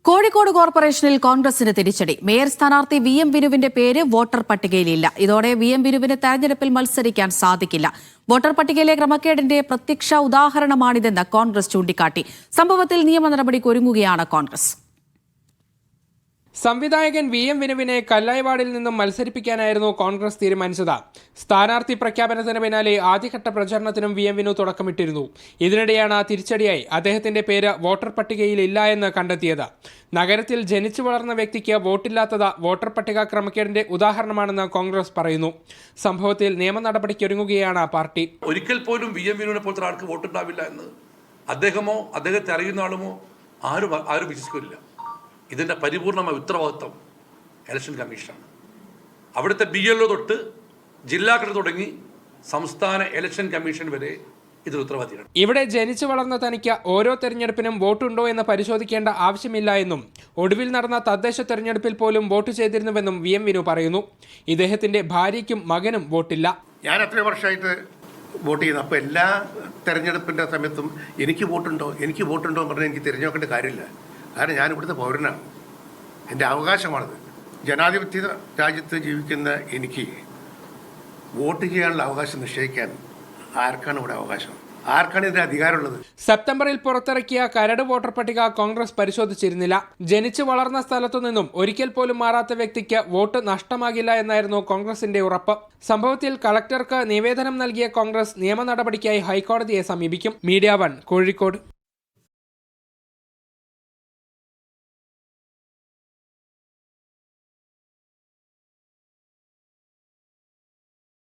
കോഴിക്കോട് കോർപ്പറേഷനിൽ കോൺഗ്രസിന് തിരിച്ചടി. മേയർ സ്ഥാനാർത്ഥി VM വിനുവിന്റെ പേര് വോട്ടർ പട്ടികയിലില്ല. ഇതോടെ VM വിനുവിന് തെരഞ്ഞെടുപ്പിൽ മത്സരിക്കാൻ സാധിക്കില്ല. വോട്ടർ പട്ടികയിലെ ക്രമക്കേടിന്റെ പ്രത്യക്ഷ ഉദാഹരണമാണിതെന്ന് കോൺഗ്രസ് ചൂണ്ടിക്കാട്ടി. സംഭവത്തിൽ നിയമ നടപടിക്ക് ഒരുങ്ങുകയാണ് കോൺഗ്രസ്. സംവിധായകൻ VM വിനുവിനെ കല്ലായി വാർഡിൽ നിന്നും മത്സരിപ്പിക്കാനായിരുന്നു കോൺഗ്രസ് തീരുമാനിച്ചത്. സ്ഥാനാർത്ഥി പ്രഖ്യാപനത്തിന് പിന്നാലെ ആദ്യഘട്ട പ്രചരണത്തിനും VM വിനു തുടക്കമിട്ടിരുന്നു. ഇതിനിടെയാണ് തിരിച്ചടിയായി അദ്ദേഹത്തിന്റെ പേര് വോട്ടർ പട്ടികയിൽ ഇല്ല എന്ന് കണ്ടെത്തിയത്. നഗരത്തിൽ ജനിച്ചു വളർന്ന വ്യക്തിക്ക് വോട്ടില്ലാത്തത് വോട്ടർ പട്ടിക ക്രമക്കേടിന്റെ ഉദാഹരണമാണെന്ന് കോൺഗ്രസ് പറയുന്നു. സംഭവത്തിൽ നിയമ നടപടിക്ക് ഒരുങ്ങുകയാണ് പാർട്ടി. ഒരിക്കൽ പോലും VM വിനുവിനെ പോലത്തെ ആൾക്ക് വോട്ടുണ്ടാവില്ല എന്ന് അദ്ദേഹമോ അദ്ദേഹത്തെ അറിയുന്ന ആളുമോ ആരും വിശ്വസിക്കില്ല. ഇതിൻ്റെ പരിപൂർണമായ ഉത്തരവാദിത്വം ഇലക്ഷൻ കമ്മീഷനാണ്. അവിടുത്തെ BLO തൊട്ട് ജില്ലാ ഘടകം തുടങ്ങി സംസ്ഥാന ഇലക്ഷൻ കമ്മീഷൻ വരെ ഇതിൽ ഉത്തരവാദിയാണ്. ഇവിടെ ജനിച്ചു വളർന്ന തനിക്ക് ഓരോ തെരഞ്ഞെടുപ്പിനും വോട്ടുണ്ടോ എന്ന് പരിശോധിക്കേണ്ട ആവശ്യമില്ല എന്നും ഒടുവിൽ നടന്ന തദ്ദേശ തെരഞ്ഞെടുപ്പിൽ പോലും വോട്ട് ചെയ്തിരുന്നുവെന്നും VM വിനു പറയുന്നു. ഇദ്ദേഹത്തിന്റെ ഭാര്യയ്ക്കും മകനും വോട്ടില്ല. ഞാൻ എത്ര വർഷമായിട്ട് വോട്ട് ചെയ്യുന്നു. അപ്പോൾ എല്ലാ തെരഞ്ഞെടുപ്പിൻ്റെ സമയത്തും എനിക്ക് വോട്ടുണ്ടോ എന്ന് പറഞ്ഞാൽ എനിക്ക് തിരഞ്ഞെടുക്കേണ്ട കാര്യമില്ല. കാരണം ഞാൻ ഇവിടുത്തെ പൗരനാണ്. എൻ്റെ അവകാശമാണത്. ജനാധിപത്യ രാജ്യത്ത് ജീവിക്കുന്ന എനിക്ക് വോട്ട് ചെയ്യാനുള്ള അവകാശം നിശ്ചയിക്കാൻ ആർക്കാണ് ഇവിടെ അവകാശം? ആർക്കാണ് ഇതിന്റെ അധികാരമുള്ളത്? സെപ്റ്റംബറിൽ പുറത്തിറക്കിയ കരട് വോട്ടർ പട്ടിക കോൺഗ്രസ് പരിശോധിച്ചിരുന്നില്ല. ജനിച്ചു വളർന്ന സ്ഥലത്തു നിന്നും ഒരിക്കൽ പോലും മാറാത്ത വ്യക്തിക്ക് വോട്ട് നഷ്ടമാകില്ല എന്നായിരുന്നു കോൺഗ്രസിന്റെ ഉറപ്പ്. സംഭവത്തിൽ കളക്ടർക്ക് നിവേദനം നൽകിയ കോൺഗ്രസ് നിയമ നടപടിക്കായി ഹൈക്കോടതിയെ സമീപിക്കും. മീഡിയ 1 കോഴിക്കോട്.